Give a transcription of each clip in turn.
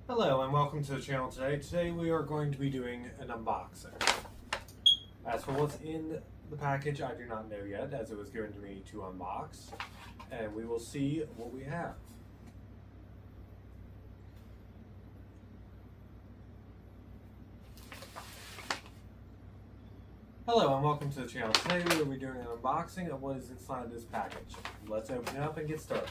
Hello and welcome to the channel today. Today we are going to be doing an unboxing. As for what's in the package, I do not know yet as it was given to me to unbox. And we will see what we have. Hello and welcome to the channel. Today we will be doing an unboxing of what is inside this package. Let's open it up and get started.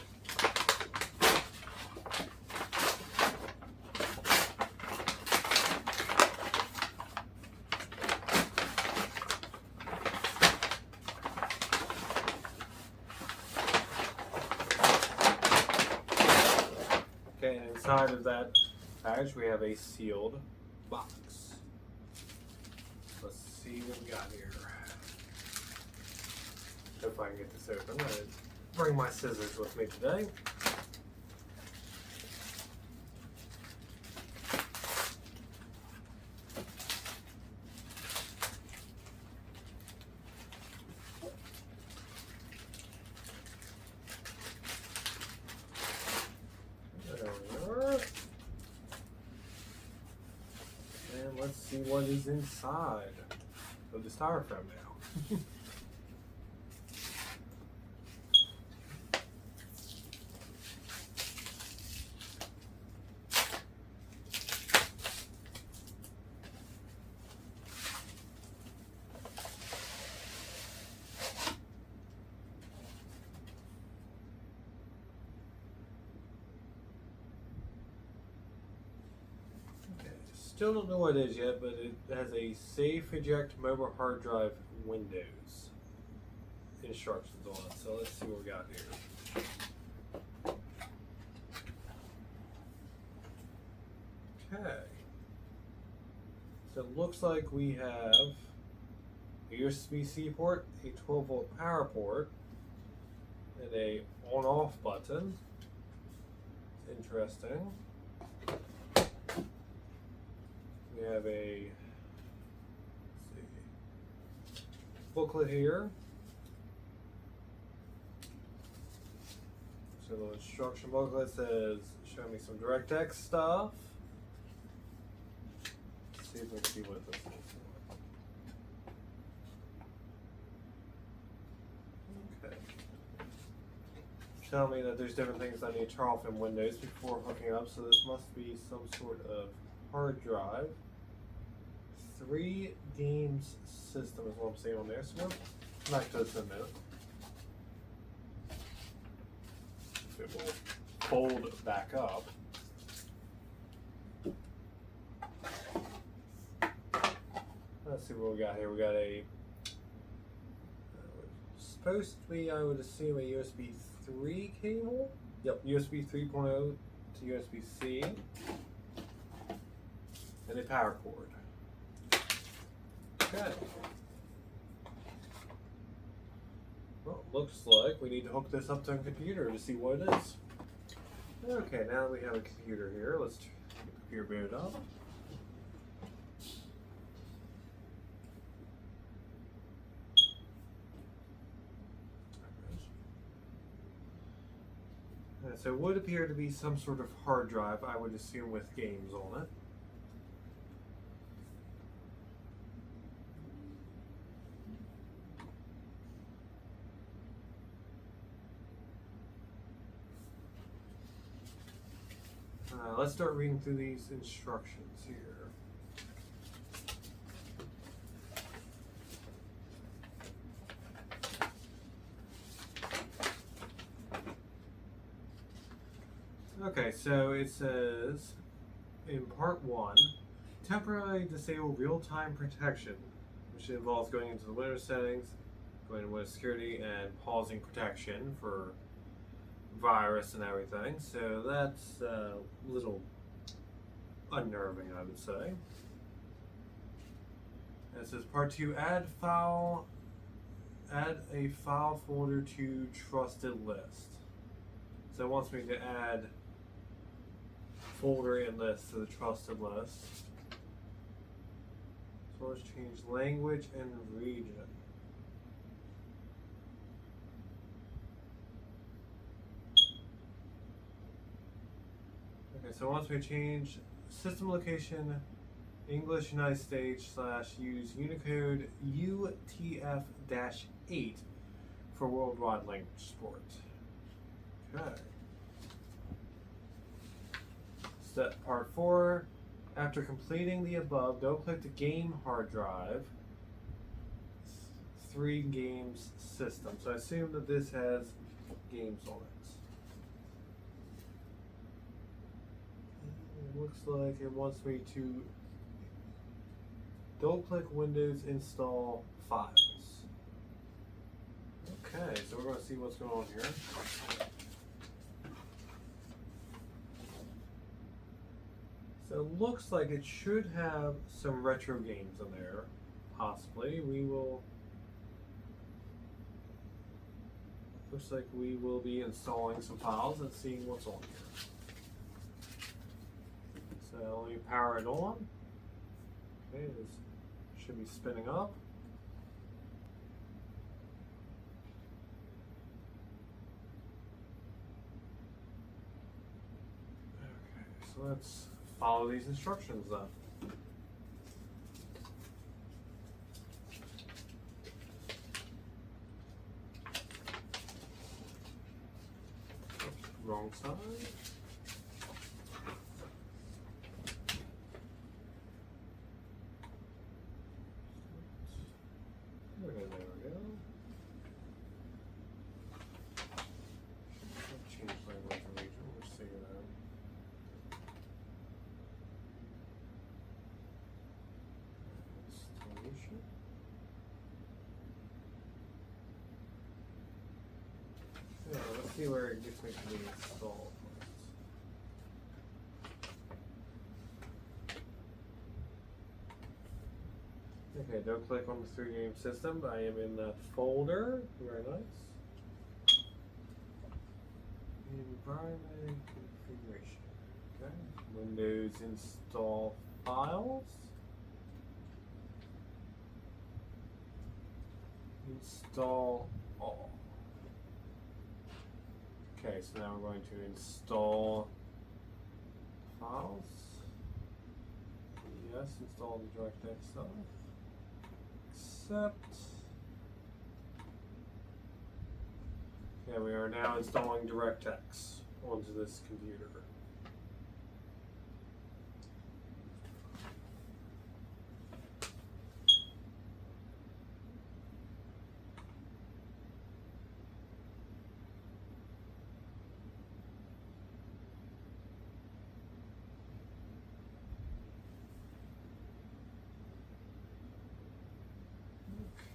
Okay, and inside of that package we have a sealed box. Let's see what we got here. Hope I can get this open. I'm going to bring my scissors with me today. There we are. And let's see what is inside of the styrofoam now. Still don't know what it is yet, but it has a safe eject mobile hard drive Windows instructions on it. So let's see what we got here. Okay. So it looks like we have a USB-C port, a 12-volt power port, and a on-off button. It's interesting. We have a booklet here. So the instruction booklet says, show me some DirectX stuff. Let's see if we can see what this is. Okay. Tell me that there's different things I need to turn off in Windows before hooking up, so this must be some sort of hard drive. 3 games system is what I'm seeing on there, so we'll come back to this in a minute. It will fold back up. Let's see what we got here. We got a supposed to be, I would assume, a USB 3 cable. Yep, USB 3.0 to USB-C. And a power cord. Okay. Well, looks like we need to hook this up to a computer to see what it is. Okay, now that we have a computer here, let's get the computer booted up. So it would appear to be some sort of hard drive, I would assume, with games on it. Let's start reading through these instructions here. Okay, so it says in part 1, temporarily disable real-time protection, which involves going into the Windows settings, going to Windows security, and pausing protection for virus and everything. So that's a little unnerving, I would say. And it says part 2, add a file folder to trusted list. So it wants me to add folder and list to the trusted list. So let's change language and region. Okay, so once we change system location English United States / use Unicode UTF-8 for worldwide language support. Okay. Step part 4. After completing the above, double click the game hard drive. 3 games system. So I assume that this has games on it. It looks like it wants me to double click Windows install files. Okay, so we're going to see what's going on here. So it looks like it should have some retro games in there, possibly. Looks like we will be installing some files and seeing what's on here. So let me power it on. Okay, it should be spinning up. Okay, so let's follow these instructions then. Wrong side. Okay, there we go. I'll change language and region. We'll see that. Installation. Yeah, let's see where it gets me to be installed. Okay, don't click on the 3 game system. I am in that folder. Very nice. Environment configuration. Okay. Windows install files. Install all. Okay, so now we're going to install files. Yes, install the DirectX stuff. Accept. Okay, we are now installing DirectX onto this computer.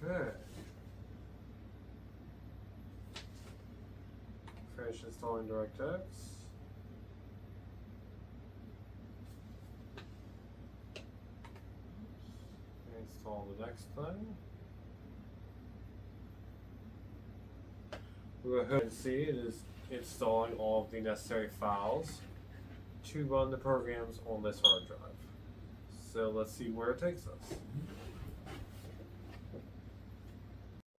Okay. Finish installing DirectX. Install the next thing. We'll go ahead and see it is installing all of the necessary files to run the programs on this hard drive. So let's see where it takes us.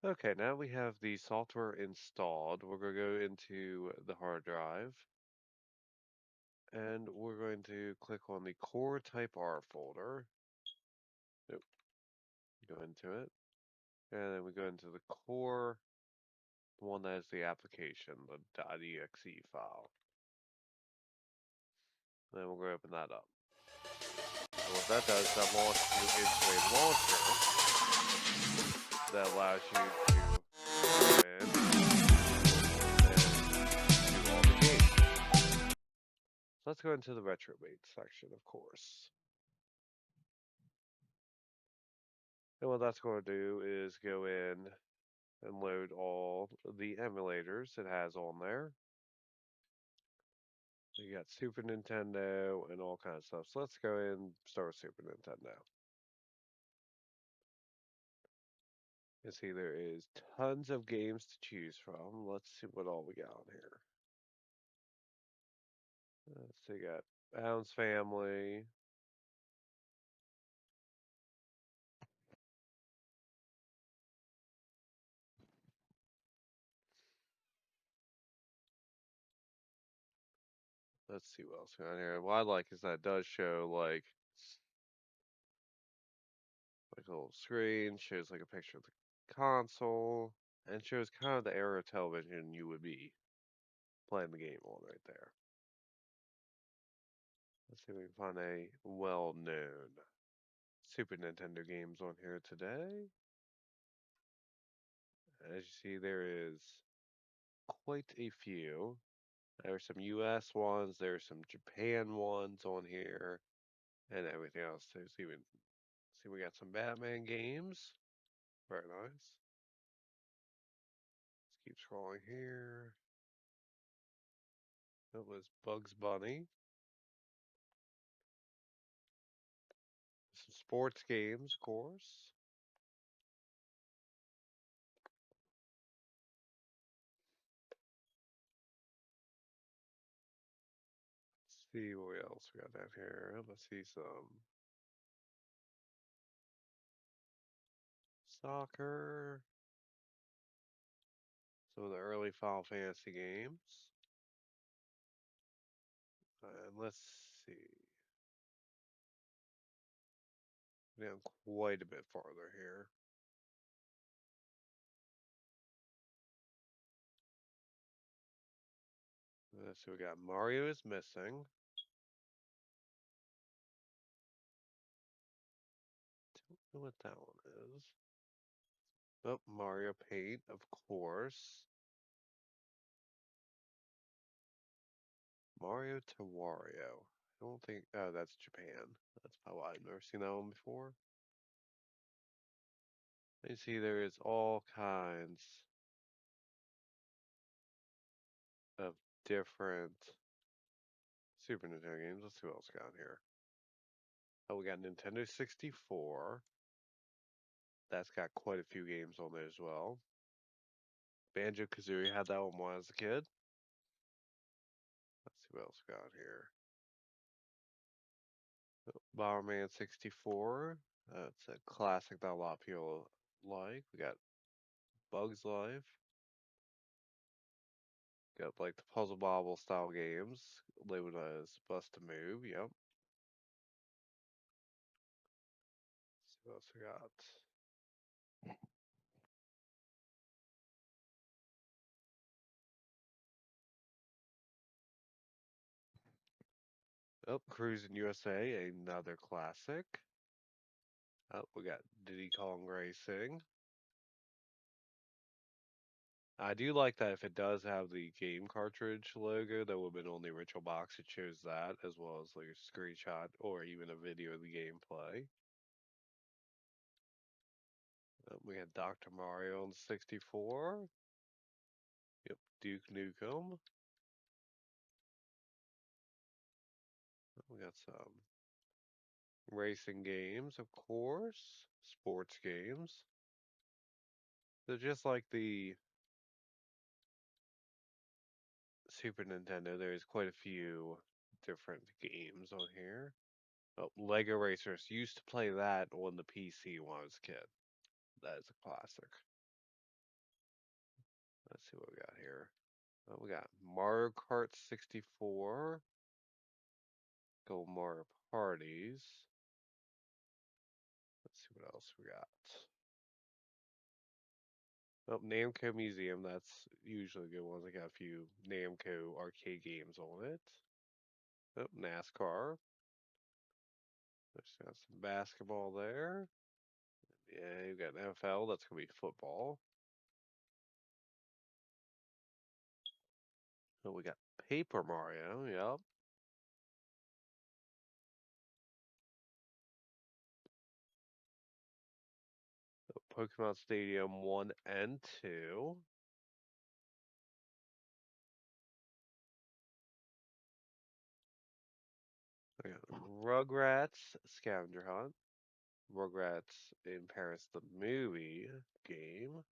Okay, now we have the software installed. We're going to go into the hard drive and we're going to click on the core type R folder. Nope. Go into it. And then we go into the core, the one that has the application, the .exe file. And then we're going to open that up. And what that does, that launches you into a launcher that allows you to go in and do all the games. So let's go into the retrobate section, of course. And what that's going to do is go in and load all the emulators it has on there. You got Super Nintendo and all kinds of stuff. So let's go in and start with Super Nintendo. You see there is tons of games to choose from. Let's see what all we got on here. So you got Bounce Family. let's see what else we got here. What I like is that it does show like a little screen, shows like a picture of the console, and shows kind of the era of television you would be playing the game on right there. Let's see if we can find a well-known Super Nintendo games on here today. As you see, there is quite a few. There are some US ones, there are some Japan ones on here, and everything else. So see we got some Batman games. Very nice. Let's keep scrolling here. That was Bugs Bunny. Some sports games, of course. Let's see what else we got down here. Let's see some soccer. Some of the early Final Fantasy games. And let's see. Down quite a bit farther here. So we got Mario is Missing. Don't know what that one is. Oh, Mario Paint, of course. Mario to Wario. I don't think. Oh, that's Japan. That's probably why I've never seen that one before. You see, there is all kinds of different Super Nintendo games. Let's see what else we got here. Oh, we got Nintendo 64. That's got quite a few games on there as well. Banjo Kazooie had that one when I was a kid. Let's see what else we got here. Bomberman 64. That's a classic that a lot of people like. We got Bugs Life. Got like the Puzzle Bobble style games labeled as Bust a Move. Yep. Let's see what else we got. Oh, Cruising USA, another classic. Oh, we got Diddy Kong Racing. I do like that if it does have the game cartridge logo that would have been on the original box, it shows that as well as like a screenshot or even a video of the gameplay. We had Dr. Mario on 64. Yep, Duke Nukem. We got some racing games, of course. Sports games. They're just like the Super Nintendo. There's quite a few different games on here. Oh, Lego Racers. Used to play that on the PC when I was a kid. That is a classic. Let's see what we got here. We got Mario Kart 64. Go Mario Parties. Let's see what else we got. Oh, Namco Museum. That's usually a good one. They got a few Namco arcade games on it. Oh, NASCAR. There's got some basketball there. Yeah, you got NFL. That's gonna be football. Oh, we got Paper Mario. Yep. Pokemon Stadium 1 and 2. We got Rugrats Scavenger Hunt. Rugrats in Paris, the movie game.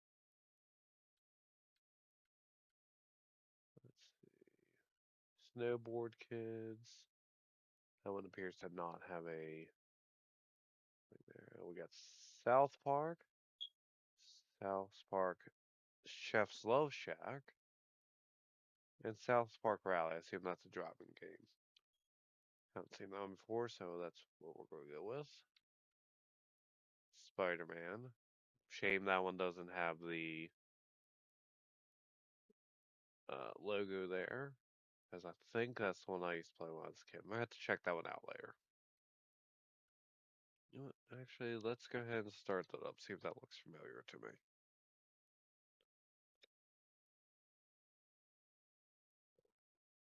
Let's see. Snowboard Kids. That one appears to not have a thing there. We got South Park. South Park Chef's Love Shack. And South Park Rally. I assume that's a driving game. Haven't seen that one before, so that's what we're going to go with. Spider-Man. Shame that one doesn't have the logo there, because I think that's the one I used to play when I was a kid. I might have to check that one out later. You know what? Actually, let's go ahead and start that up, see if that looks familiar to me.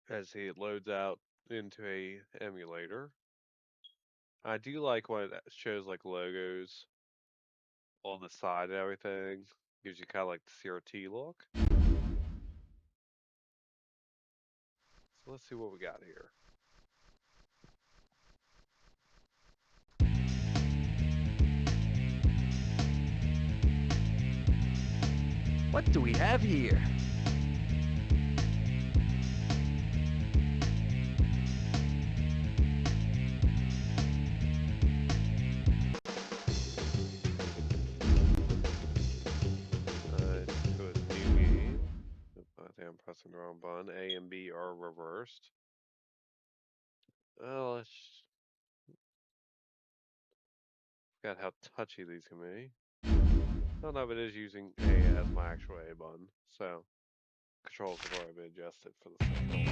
As it loads out into a emulator. I do like when it shows like logos on the side and everything. Gives you kind of like the CRT look. So let's see what we got here. What do we have here? To a new game. I think I'm pressing the wrong button. A and B are reversed. Oh, let's forgot how touchy these can be. Oh no, but it is using A as my actual A button, so controls have already been adjusted for this controller.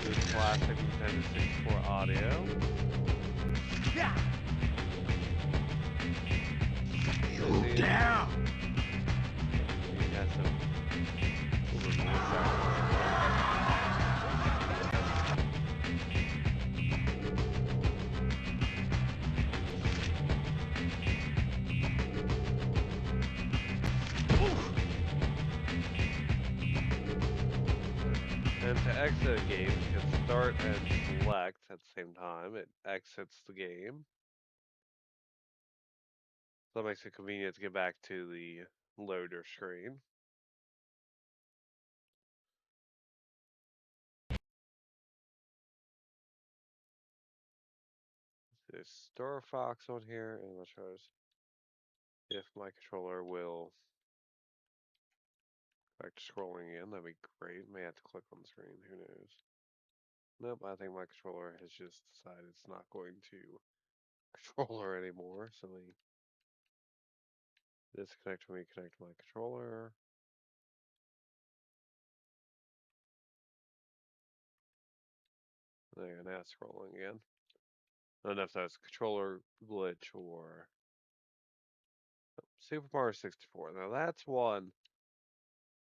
Good classic Nintendo 64 audio. Yeah. Down. It has some little bit of voice acting as well. And to exit a game, hit start and select at the same time. It exits the game. So that makes it convenient to get back to the loader screen. There's Star Fox on here, and let's try if my controller will back to scrolling in. That'd be great. May have to click on the screen. Who knows? Nope, I think my controller has just decided it's not going to controller anymore. So let me disconnect when we connect my controller. There, now it's scrolling again. I don't know if that's a controller glitch or Super Mario 64. Now that's one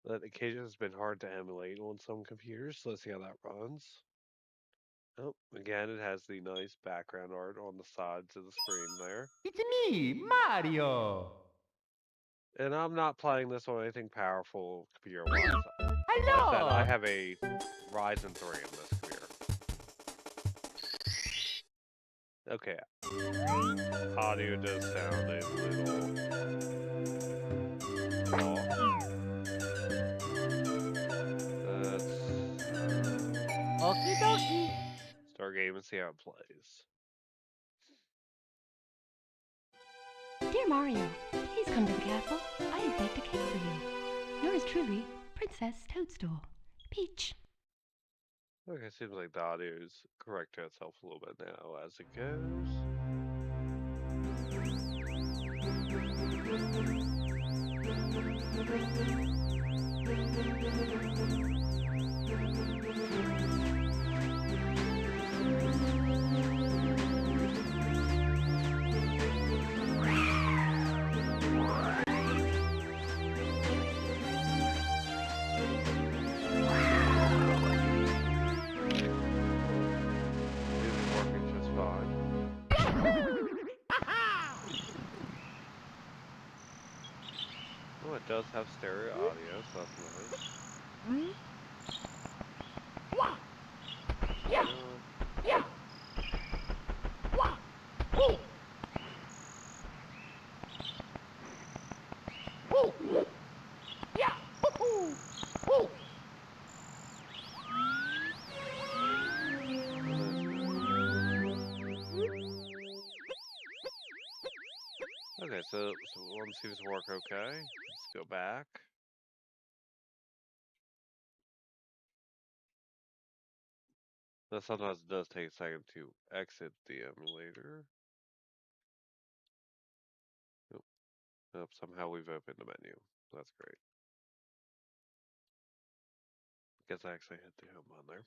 that occasionally has been hard to emulate on some computers. So let's see how that runs. Oh, again, it has the nice background art on the sides of the screen there. It's me, Mario. And I'm not playing this on anything powerful computer-wise. Like I said, I Hello. have a Ryzen 3 on this computer. Okay. Audio does sound a little off. Let's Okie dokie. start game and see how it plays. Dear Mario, please come to the castle. I have baked a cake for you. Yours truly, Princess Toadstool. Peach. Okay, seems like the audio is correcting itself a little bit now as it goes. Music working just fine. Oh, it does have stereo audio, so that's nice. Okay, so one seems to work okay. Let's go back. Though sometimes it does take a second to exit the emulator. Nope. Nope, somehow we've opened the menu. That's great. Guess I actually hit the home button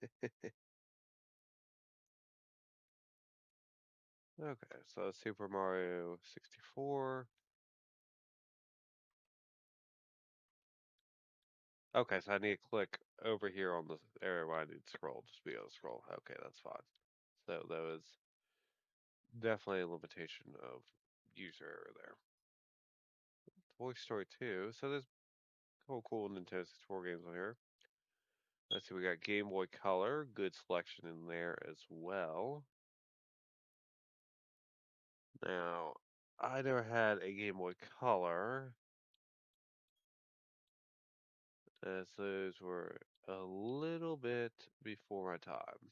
there. Okay, so Super Mario 64. Okay, so I need to click over here on the area where I need to scroll, just be able to scroll. Okay, that's fine. So that was definitely a limitation of user error there. Toy Story 2. So there's a couple cool Nintendo 64 games on here. Let's see, we got Game Boy Color, good selection in there as well. Now, I never had a Game Boy Color, as those were a little bit before my time.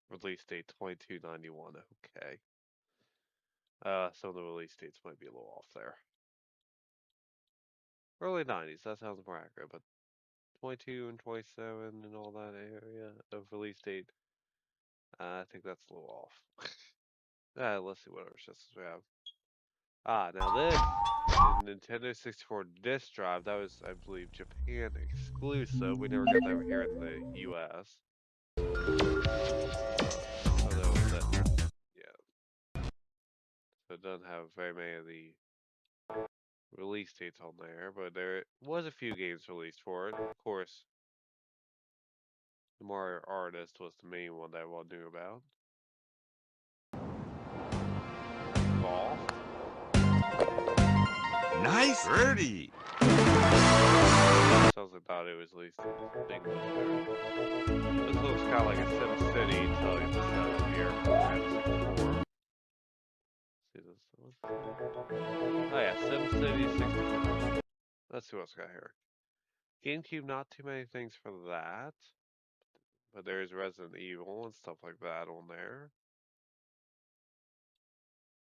Release date 2291. Okay. Some of the release dates might be a little off there. Early 90s, that sounds more accurate, but 22 and 27 and all that area of release date, I think that's a little off. Let's see what other systems we have. Now this is Nintendo 64 disc drive. That was, I believe, Japan exclusive. We never got that over here in the US. Although that, yeah. So it doesn't have very many of the release dates on there, but there was a few games released for it. Of course, the Mario Artist was the main one that everyone knew about. Ball. Nice birdie. Sounds like I thought it was at least English there. This looks kind of like a Sim City until you just have here for 64. See this? Oh yeah, Sim City 64. Let's see what's got here. GameCube, not too many things for that. But there's Resident Evil and stuff like that on there.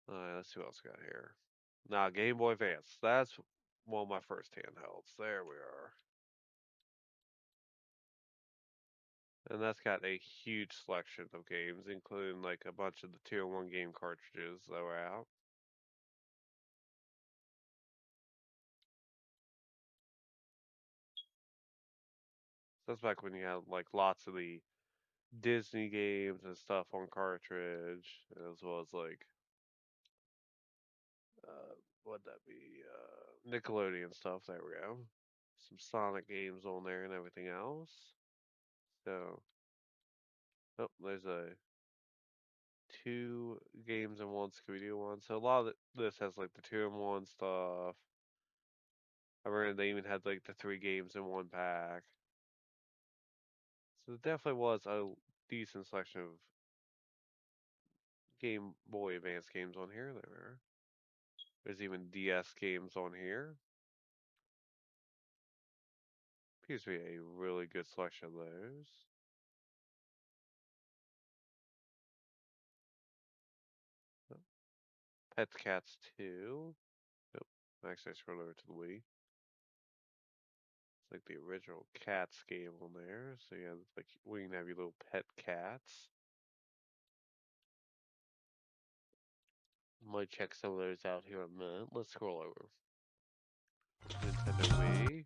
Alright, let's see what else we got here. Now, Game Boy Advance. That's one of my first handhelds. There we are. And that's got a huge selection of games, including like a bunch of the Tier 1 game cartridges that were out. So that's back when you had like lots of the Disney games and stuff on cartridge, as well as like what'd that be? Nickelodeon stuff. There we go. Some Sonic games on there and everything else. So, oh, there's a 2 games in one Scooby-Doo one. So a lot of this has like the 2-in-1 stuff. I remember they even had like the 3 games in one pack. So it definitely was a decent selection of Game Boy Advance games on here. There's even DS games on here. Appears to be a really good selection of those. Oh, Pets Cats 2. Nope. Actually, I scrolled over to the Wii. It's like the original Cats game on there. So yeah, it's like we can have your little pet cats. Might check some of those out here in a minute. Let's scroll over. Nintendo Wii.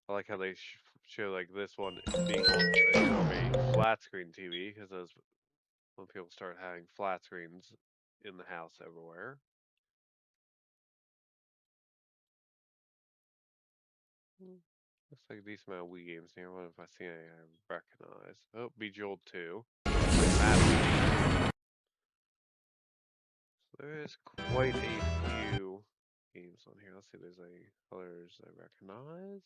I like how they show like this one being on a flat screen TV because those when people start having flat screens in the house everywhere. Looks like a decent amount of Wii games here. What if I see any I recognize? Oh, Bejeweled 2. So there is quite a few games on here. Let's see, there's any others I recognize.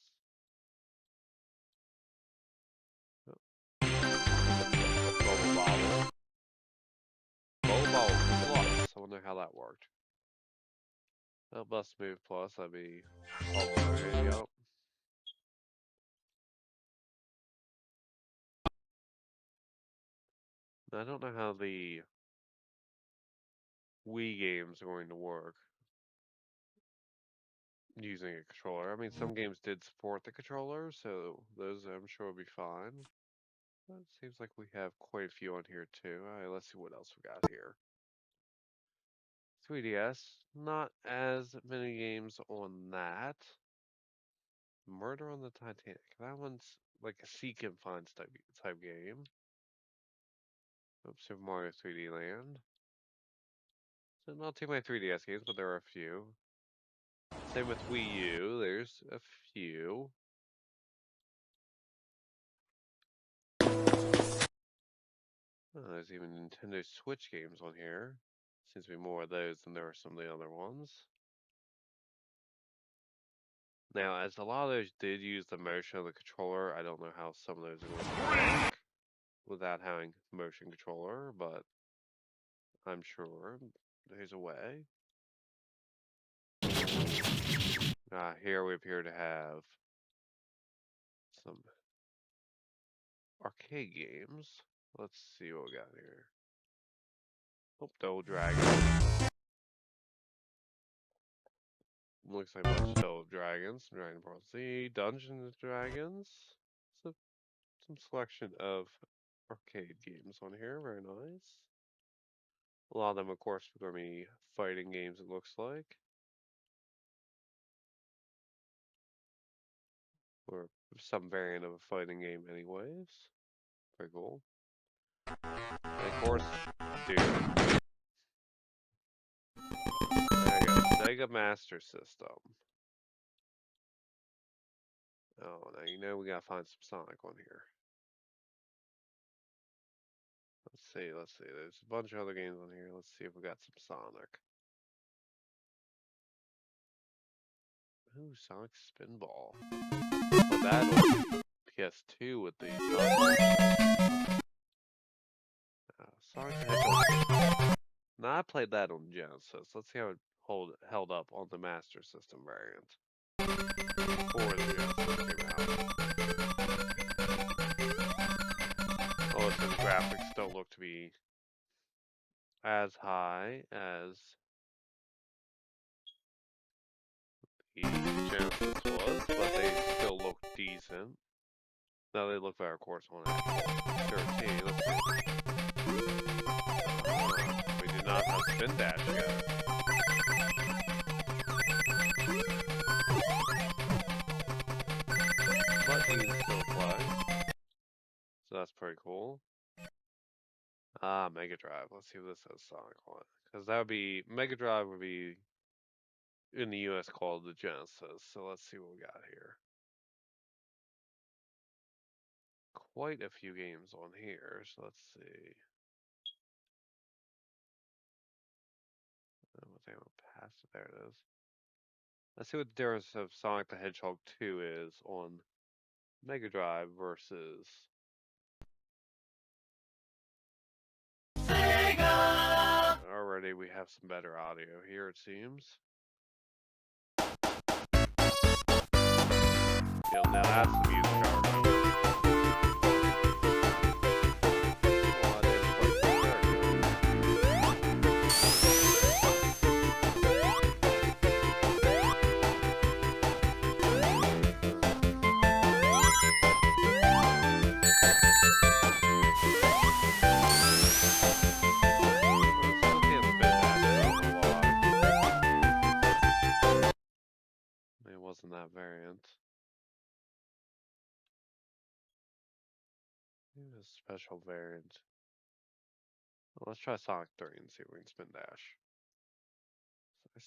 Bubble Bobble. Bubble Bobble Plus. I wonder how that worked. Oh, Bus Move Plus. That'd be popular. Yep. I don't know how the Wii games are going to work using a controller. I mean, some games did support the controller, so those I'm sure will be fine. But it seems like we have quite a few on here too. Alright, let's see what else we got here. 3DS, not as many games on that. Murder on the Titanic. That one's like a seek and find type game. Oops, Super Mario 3D Land. So not too many 3DS games, but there are a few. Same with Wii U, there's a few. Oh, there's even Nintendo Switch games on here. Seems to be more of those than there are some of the other ones. Now, as a lot of those did use the motion of the controller, I don't know how some of those are going to work without having motion controller, but I'm sure there's a way. Here we appear to have some arcade games. Let's see what we got here. Oh, Double Dragon. Looks like a bunch of Double Dragons, Dragon Ball Z, Dungeons and Dragons. So, some selection of arcade games on here, very nice. A lot of them, of course, are going to be fighting games, it looks like. Or some variant of a fighting game anyways. Very cool. And of course, dude. There you go. Sega Master System. Oh, now you know we gotta find some Sonic on here. Let's see. There's a bunch of other games on here. Let's see if we got some Sonic. Ooh, Sonic Spinball. Well, that on PS2 with the Sonic the Hedgehog. Now I played that on Genesis. Let's see how it held up on the Master System variant before the Genesis came out. Oh, so the graphics don't look to be as high as the Genesis was, but they still look decent. Now they look better, of course, on Apple 13. Let's see. We do not have Spin Dash yet. But you can still play. So that's pretty cool. Mega Drive. Let's see what this says Sonic on it. Because that would be, Mega Drive would be in the US called the Genesis. So let's see what we got here. Quite a few games on here, so let's see. Past it, there it is. Let's see what the difference of Sonic the Hedgehog 2 is on Mega Drive versus Sega! Already we have some better audio here, it seems. Yeah, now that's the music already. Wasn't that variant? Maybe a special variant. Well, let's try Sonic 3 and see if we can spin dash. I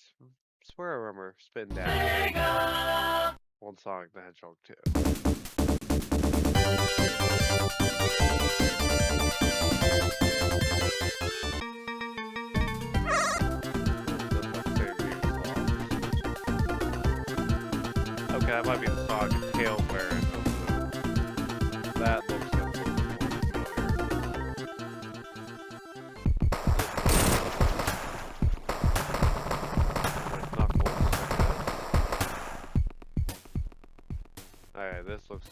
swear I remember spin dash on Sonic the Hedgehog 2. Okay, that might be the Sonic Tail variant. That looks like Alright, this looks...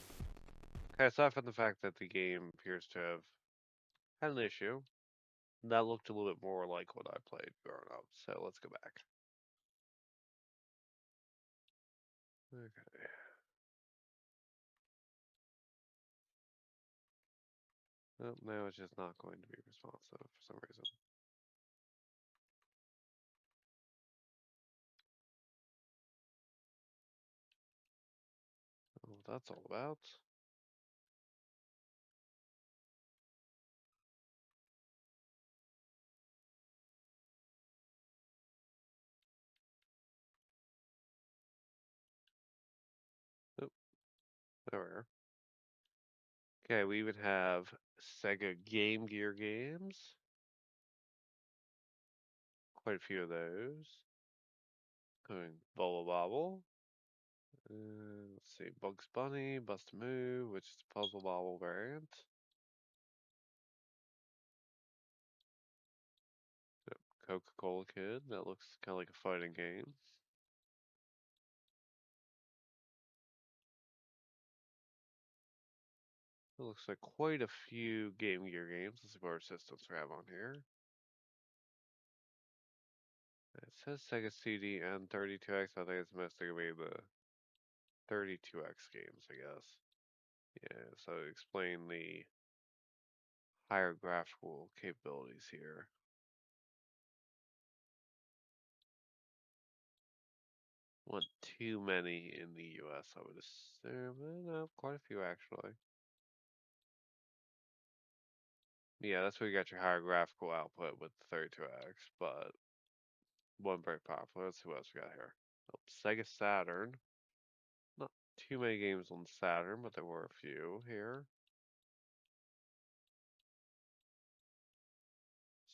Okay, aside from the fact that the game appears to have had an issue. That looked a little bit more like what I played growing up. So let's go back. Okay. Well, now it's just not going to be responsive for some reason. What that's all about. Oh, there we are. Okay, we even have Sega Game Gear games. Quite a few of those. Going Bubble Bobble. Let's see, Bugs Bunny, Bust a Move, which is a Puzzle Bobble variant. Yep, Coca-Cola Kid, that looks kind of like a fighting game. It looks like quite a few Game Gear games. Let's see what our systems we have on here. It says Sega CD and 32X. I think it's mostly going to be the 32X games, I guess. Yeah, so explain the higher graphical capabilities here. Want too many in the US, I would assume. No, quite a few actually. Yeah, that's where you got your higher graphical output with the 32X, but one very popular. Let's see what else we got here. Oh, Sega Saturn. Not too many games on Saturn, but there were a few here.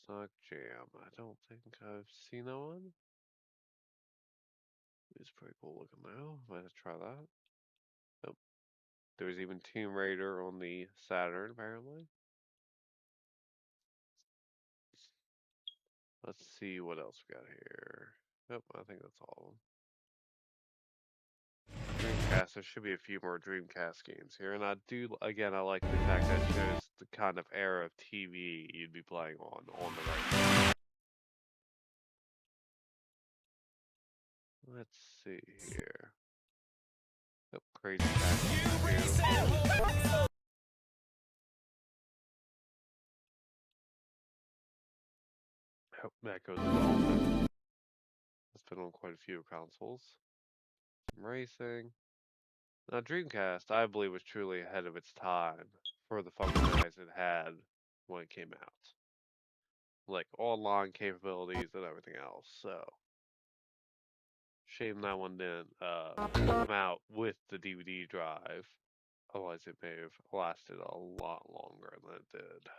Sonic Jam. I don't think I've seen that one. It's pretty cool looking though. Might have to try that. Nope. There was even Tomb Raider on the Saturn, apparently. Let's see what else we got here. Nope, I think that's all of them. Dreamcast, there should be a few more Dreamcast games here, and I do, again, I like the fact that it shows the kind of era of TV you'd be playing on the right. Let's see here. Oh, Crazy Taxi. Oh, that goes well. It's been on quite a few consoles. Some racing. Now, Dreamcast, I believe, was truly ahead of its time for the functionalities it had when it came out. Like online capabilities and everything else, so shame that one didn't come out with the DVD drive. Otherwise, it may have lasted a lot longer than it did.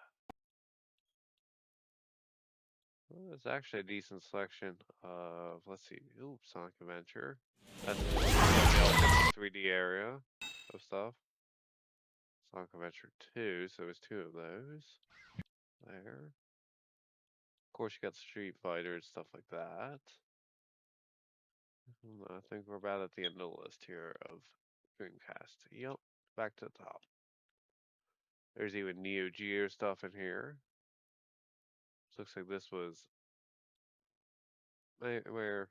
Well, it's actually a decent selection of, let's see, ooh, Sonic Adventure. That's the 3D area of stuff. Sonic Adventure 2, so there's two of those. There. Of course, you got Street Fighter and stuff like that. I think we're about at the end of the list here of Dreamcast. Yep, back to the top. There's even Neo Geo stuff in here. Looks like this was where.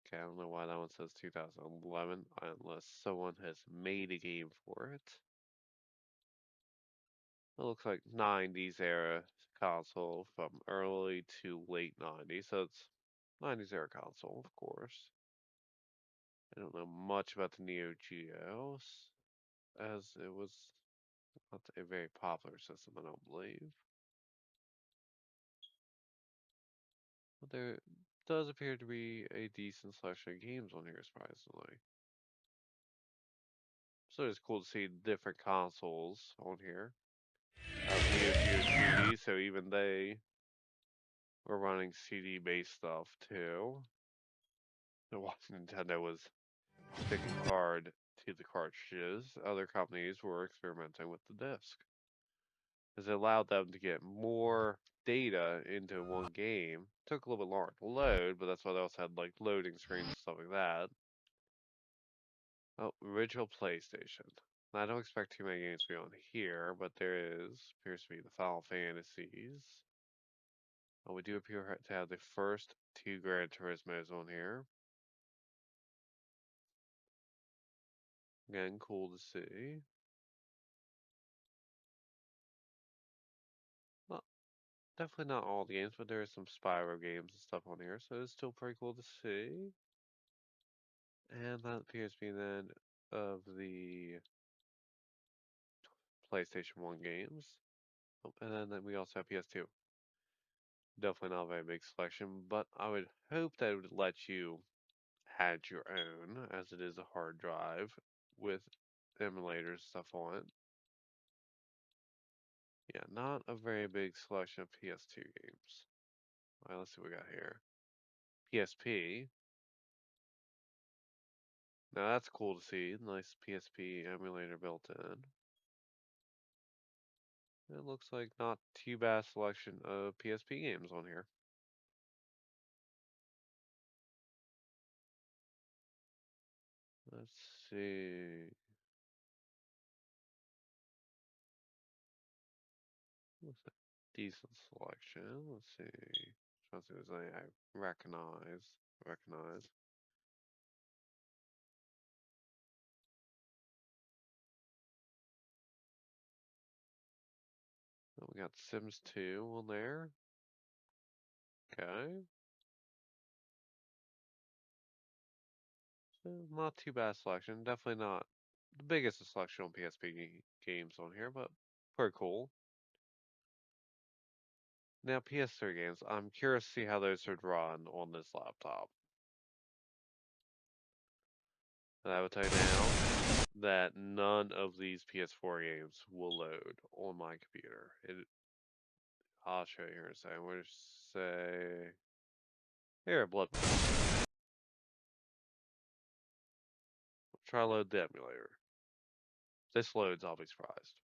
Okay, I don't know why that one says 2011, unless someone has made a game for it. It looks like 90s era console from early to late 90s, so it's 90s era console, of course. I don't know much about the Neo Geos, as it was not a very popular system, I don't believe. But there does appear to be a decent selection of games on here, surprisingly. So it's cool to see different consoles on here. Neo Geo CD, so even they were running CD-based stuff too. So while Nintendo was sticking hard to the cartridges, other companies were experimenting with the disc. Because it allowed them to get more data into one game. Took a little bit longer to load, but that's why they also had like loading screens and stuff like that. Oh, original PlayStation. I don't expect too many games to be on here, but there appears to be the Final Fantasies. Oh, we do appear to have the first two Gran Turismos on here. Again, cool to see. Well, definitely not all the games, but there are some Spyro games and stuff on here, so it's still pretty cool to see. And that appears to be the end of the PlayStation 1 games. Oh, and then we also have PS2. Definitely not a very big selection, but I would hope that it would let you add your own, as it is a hard drive with emulators stuff on it. Yeah, not a very big selection of PS2 games. Alright, let's see what we got here. PSP. Now that's cool to see. Nice PSP emulator built in. It looks like not too bad selection of PSP games on here. Let's see. Looks like decent selection. Let's see. Trying to see if there's any I recognize. Oh, we got Sims 2 on there. Okay. So not too bad selection. Definitely not the biggest selection on PSP games on here, but pretty cool. Now PS3 games, I'm curious to see how those would run on this laptop. And I will tell you now that none of these PS4 games will load on my computer. I'll show you here in a second. We'll just say here, Blood. Try to load the emulator. This loads, I'll be surprised.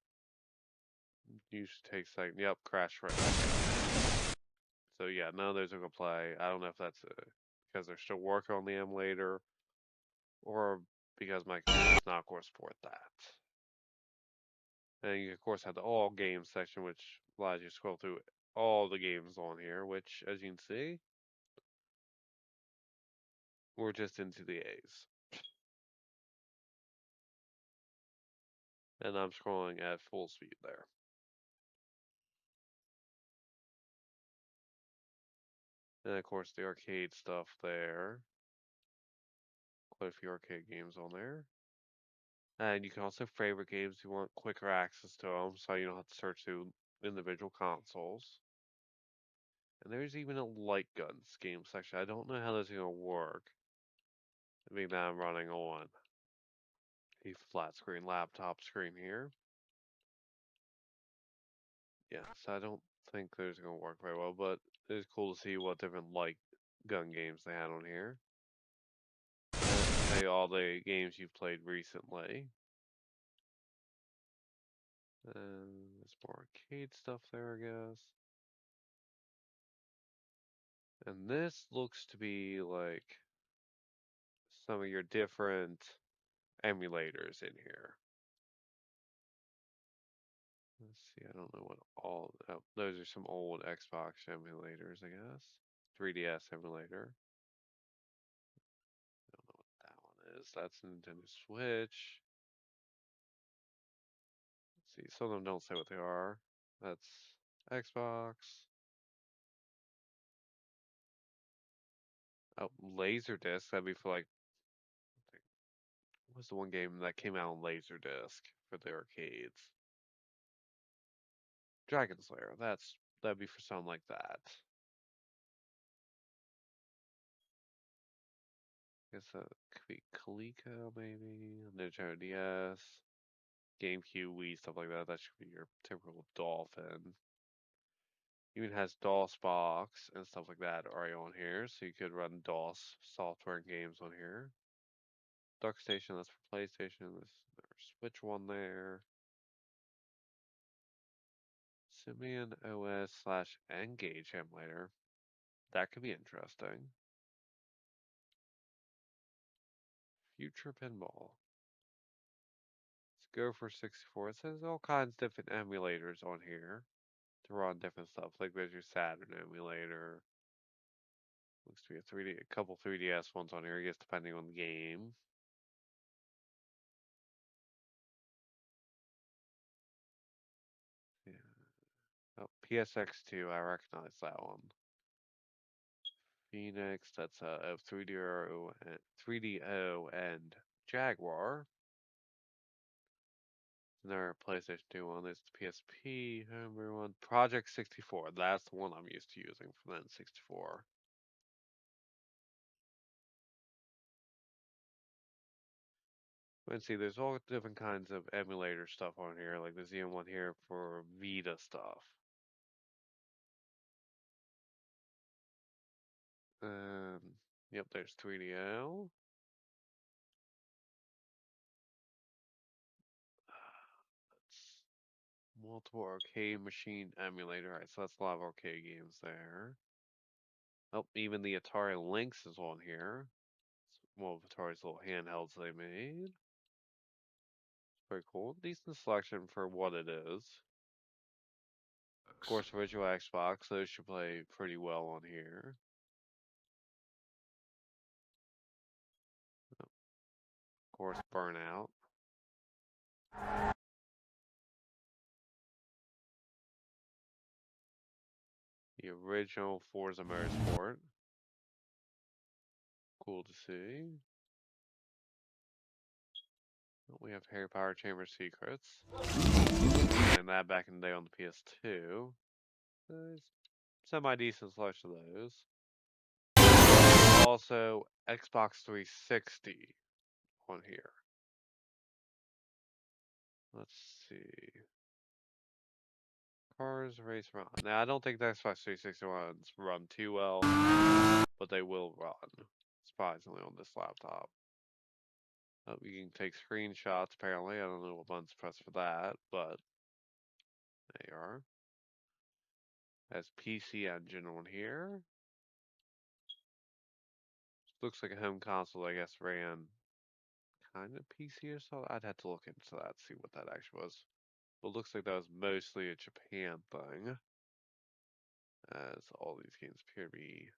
Usually takes a second. Yep, crash right back out. So yeah, none of those are gonna play. I don't know if that's because they're still working on the emulator, or because my computer is not going to support that. And you of course have the all games section, which allows you to scroll through all the games on here. Which, as you can see, we're just into the A's. And I'm scrolling at full speed there. And of course the arcade stuff there. Quite a few arcade games on there. And you can also favorite games if you want quicker access to them, so you don't have to search through individual consoles. And there's even a light guns game section. I don't know how this is going to work. I mean, that I'm running on a flat screen laptop screen here. Yeah, so I don't think those are going to work very well, but it's cool to see what different light gun games they had on here. And say all the games you've played recently. And there's more arcade stuff there, I guess. And this looks to be like some of your different emulators in here. Let's see, I don't know what all, oh, those are some old Xbox emulators, I guess. 3DS emulator. I don't know what that one is. That's Nintendo Switch. Let's see, some of them don't say what they are. That's Xbox. Oh, Laserdisc. That'd be for like, what was the one game that came out on Laserdisc for the arcades? Dragon Slayer. That'd be for something like that. I guess that could be Coleco maybe. Nintendo DS, GameCube, Wii, stuff like that. That should be your typical Dolphin. Even has DOSBox and stuff like that already on here, so you could run DOS software and games on here. Dark Station, that's for PlayStation. There's Switch one there. Symbian OS slash Engage emulator. That could be interesting. Future Pinball. go for 64. It says all kinds of different emulators on here to run different stuff. Like there's your Saturn emulator. Looks to be a 3D, a couple 3DS ones on here, I guess, depending on the game. Yeah. Oh, PSX2, I recognize that one. Phoenix, that's a 3DO and Jaguar. Another PlayStation 2 one. There's the PSP, homebrew one. Project 64. That's the one I'm used to using from the N64. Let's see, there's all different kinds of emulator stuff on here. Like there's even one here for Vita stuff. Yep, there's 3DO. That's multiple arcade machine emulator. Alright, so that's a lot of arcade games there. Oh, even the Atari Lynx is on here. It's one of Atari's little handhelds they made. Very cool. Decent selection for what it is. Of course, original Xbox, those should play pretty well on here. Of course, Burnout. The original Forza Motorsport. Cool to see. We have Harry Potter Chamber Secrets. And that back in the day on the PS2. Semi-decent selection of those. Also, Xbox 360 on here. Let's see. Cars Race Run. Now, I don't think the Xbox 360 ones run too well, but they will run, surprisingly, on this laptop. Oh, you can take screenshots, apparently. I don't know what buttons press for that, but there you are. Has PC Engine on here. Looks like a home console, I guess, ran kind of PC or so. I'd have to look into that, see what that actually was. But it looks like that was mostly a Japan thing, as all these games appear to be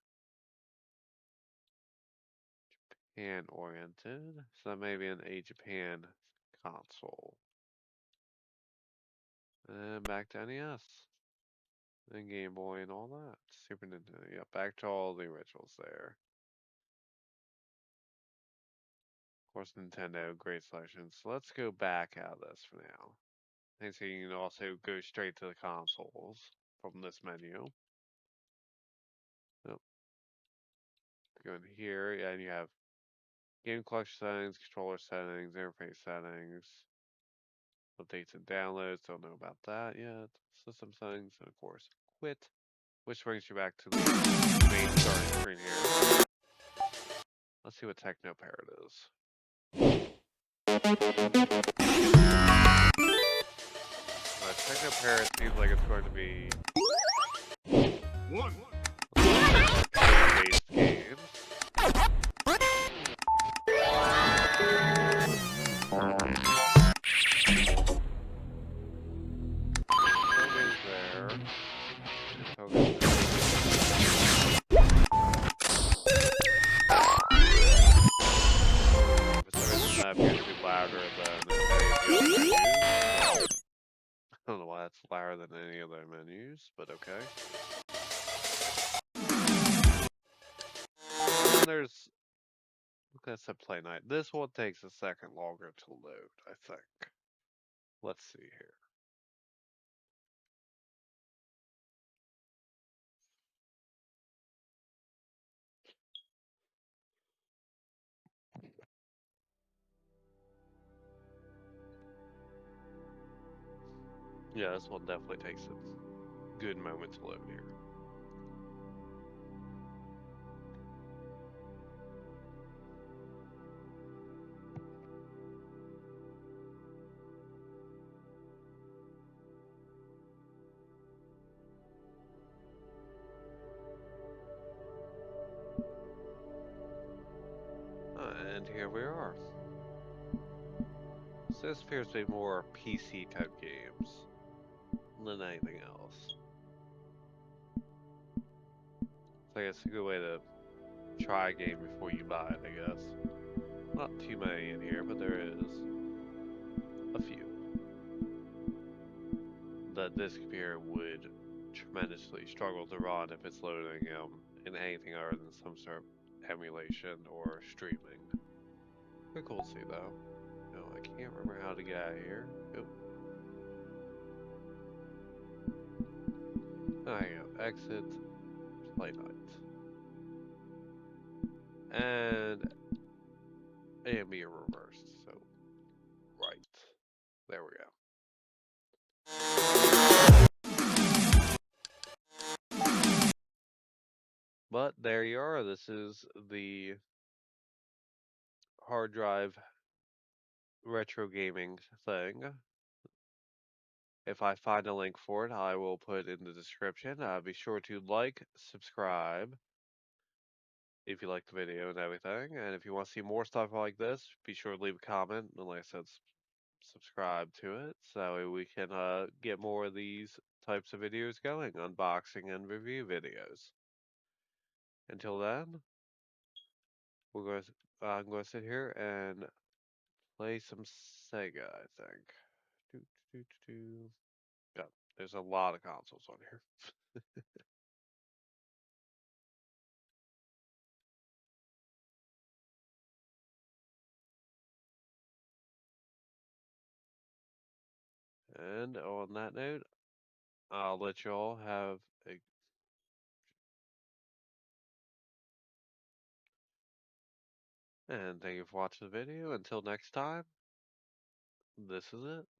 Japan oriented. So that may be an a Japan console. And back to NES. And Game Boy and all that. Super Nintendo. Yeah, back to all the originals there. Of course, Nintendo, great selection. So let's go back out of this for now. And so you can also go straight to the consoles from this menu. Yep. Go in here, and you have game collection settings, controller settings, interface settings, updates and downloads. Don't know about that yet. System settings, and of course, quit. Which brings you back to the main starting screen here. Let's see what TechnoParrot is. TechnoParrot seems like it's going to be based games. I don't know why that's louder than any other menus, but okay. And there's, that's a play night. This one takes a second longer to load, I think. Let's see here. Yeah, this one definitely takes a good moment to load here. And here we are. This appears to be more PC type games than anything else. So I guess it's a good way to try a game before you buy it, I guess. Not too many in here, but there is a few that this computer would tremendously struggle to run if it's loading in anything other than some sort of emulation or streaming. Pretty cool to see though. No, I can't remember how to get out of here. Oh. There you go. Exit. Play night. And be reversed. So, right. There we go. But there you are. This is the hard drive retro gaming thing. If I find a link for it, I will put it in the description. Be sure to like, subscribe if you like the video and everything. And if you want to see more stuff like this, be sure to leave a comment. And like I said, subscribe to it so we can get more of these types of videos going, unboxing and review videos. Until then, I'm going to sit here and play some Sega, I think. Do, do, do, do. Yeah, there's a lot of consoles on here. And on that note, I'll let you all have a. And thank you for watching the video. Until next time, this is it.